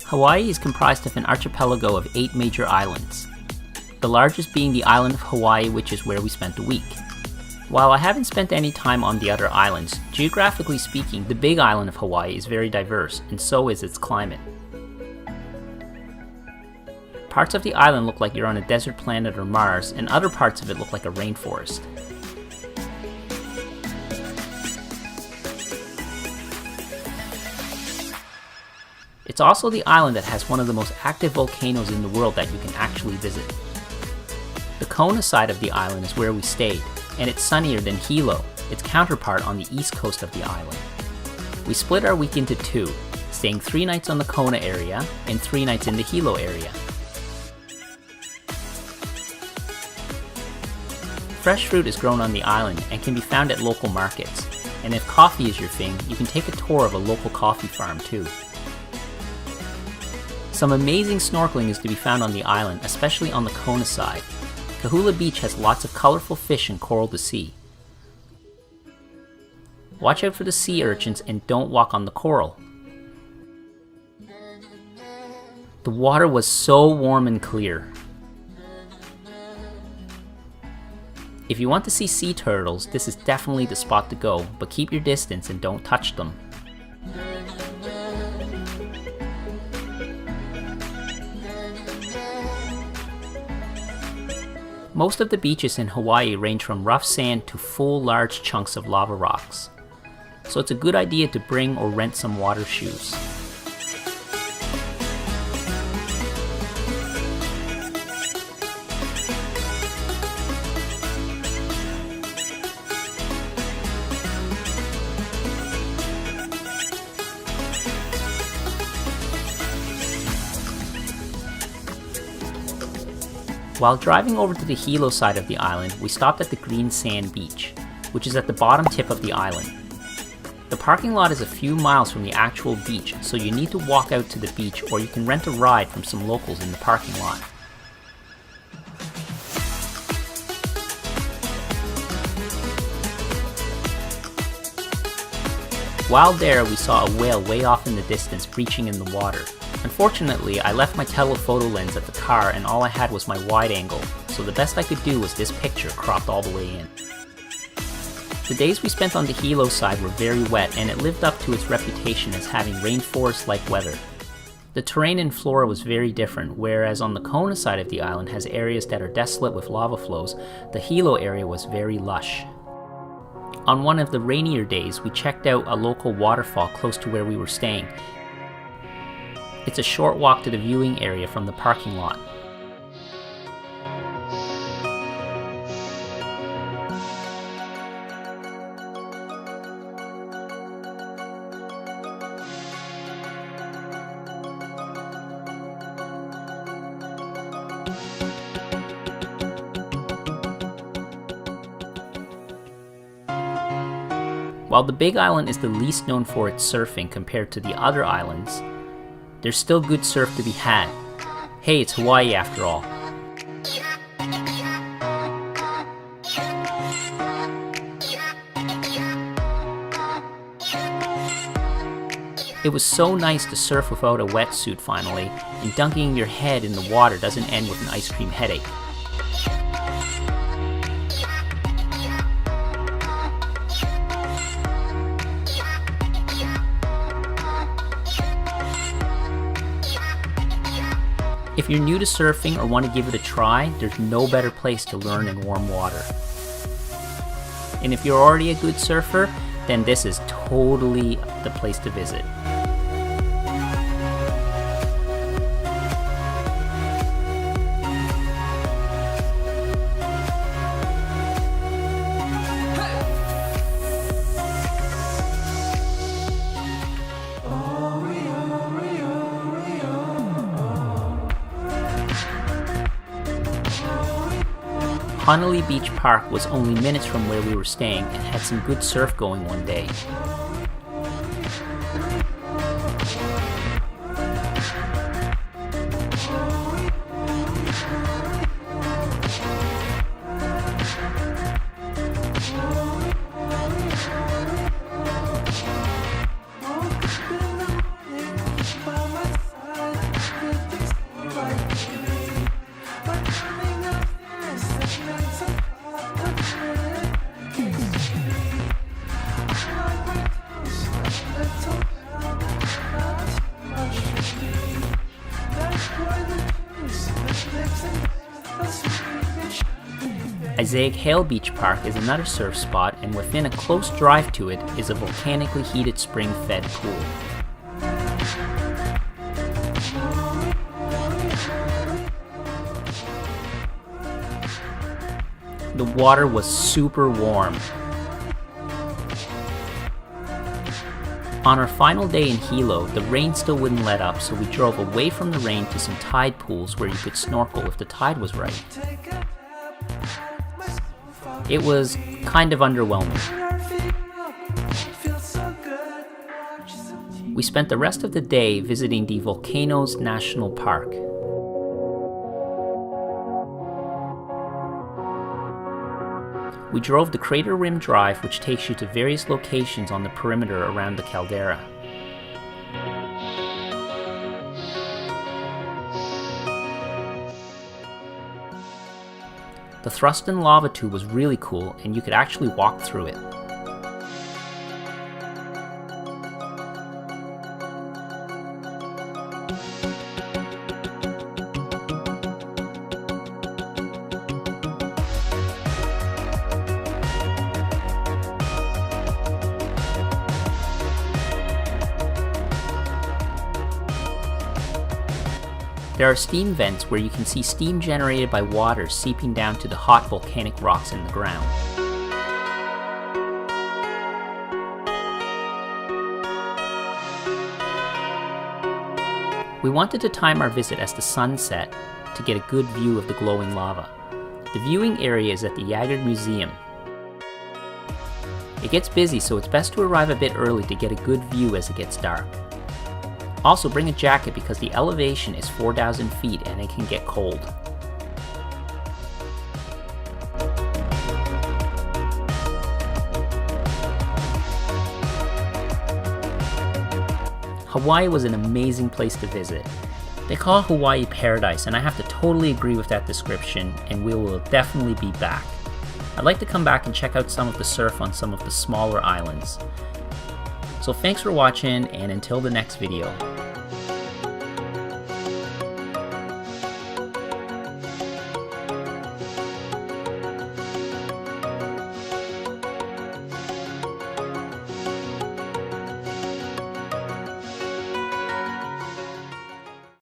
Hawaii is comprised of an archipelago of 8 major islands, the largest being the island of Hawaii, which is where we spent the week. While I haven't spent any time on the other islands, geographically speaking, the big island of Hawaii is very diverse, and so is its climate. Parts of the island look like you're on a desert planet or Mars, and other parts of it look like a rainforest. It's also the island that has one of the most active volcanoes in the world that you can actually visit. The Kona side of the island is where we stayed, and it's sunnier than Hilo, its counterpart on the east coast of the island. We split our week into 2, staying 3 nights on the Kona area and 3 nights in the Hilo area. Fresh fruit is grown on the island and can be found at local markets, and if coffee is your thing, you can take a tour of a local coffee farm too. Some amazing snorkeling is to be found on the island, especially on the Kona side. Kahaluu Beach has lots of colorful fish and coral to see. Watch out for the sea urchins and don't walk on the coral. The water was so warm and clear. If you want to see sea turtles, this is definitely the spot to go, but keep your distance and don't touch them. Most of the beaches in Hawaii range from rough sand to full large chunks of lava rocks, so it's a good idea to bring or rent some water shoes. While driving over to the Hilo side of the island, we stopped at the Green Sand Beach, which is at the bottom tip of the island. The parking lot is a few miles from the actual beach, so you need to walk out to the beach or you can rent a ride from some locals in the parking lot. While there, we saw a whale way off in the distance breaching in the water. Unfortunately, I left my telephoto lens at the car and all I had was my wide angle, so the best I could do was this picture cropped all the way in. The days we spent on the Hilo side were very wet and it lived up to its reputation as having rainforest-like weather. The terrain and flora was very different, whereas on the Kona side of the island has areas that are desolate with lava flows, the Hilo area was very lush. On one of the rainier days, we checked out a local waterfall close to where we were staying. It's a short walk to the viewing area from the parking lot. While the Big Island is the least known for its surfing compared to the other islands, there's still good surf to be had. Hey, it's Hawaii after all. It was so nice to surf without a wetsuit finally, and dunking your head in the water doesn't end with an ice cream headache. If you're new to surfing or want to give it a try, there's no better place to learn in warm water. And if you're already a good surfer, then this is totally the place to visit. Honoli Beach Park was only minutes from where we were staying and had some good surf going one day. Hale Beach Park is another surf spot, and within a close drive to it is a volcanically heated spring-fed pool. The water was super warm. On our final day in Hilo, the rain still wouldn't let up, so we drove away from the rain to some tide pools where you could snorkel if the tide was right. It was kind of underwhelming. We spent the rest of the day visiting the Volcanoes National Park. We drove the Crater Rim Drive, which takes you to various locations on the perimeter around the caldera. The Thruston lava tube was really cool, and you could actually walk through it. There are steam vents where you can see steam generated by water seeping down to the hot volcanic rocks in the ground. We wanted to time our visit as the sun set to get a good view of the glowing lava. The viewing area is at the Yagard Museum. It gets busy, so it's best to arrive a bit early to get a good view as it gets dark. Also bring a jacket because the elevation is 4,000 feet and it can get cold. Hawaii was an amazing place to visit. They call it Hawaii paradise, and I have to totally agree with that description, and we will definitely be back. I'd like to come back and check out some of the surf on some of the smaller islands. So thanks for watching, and until the next video.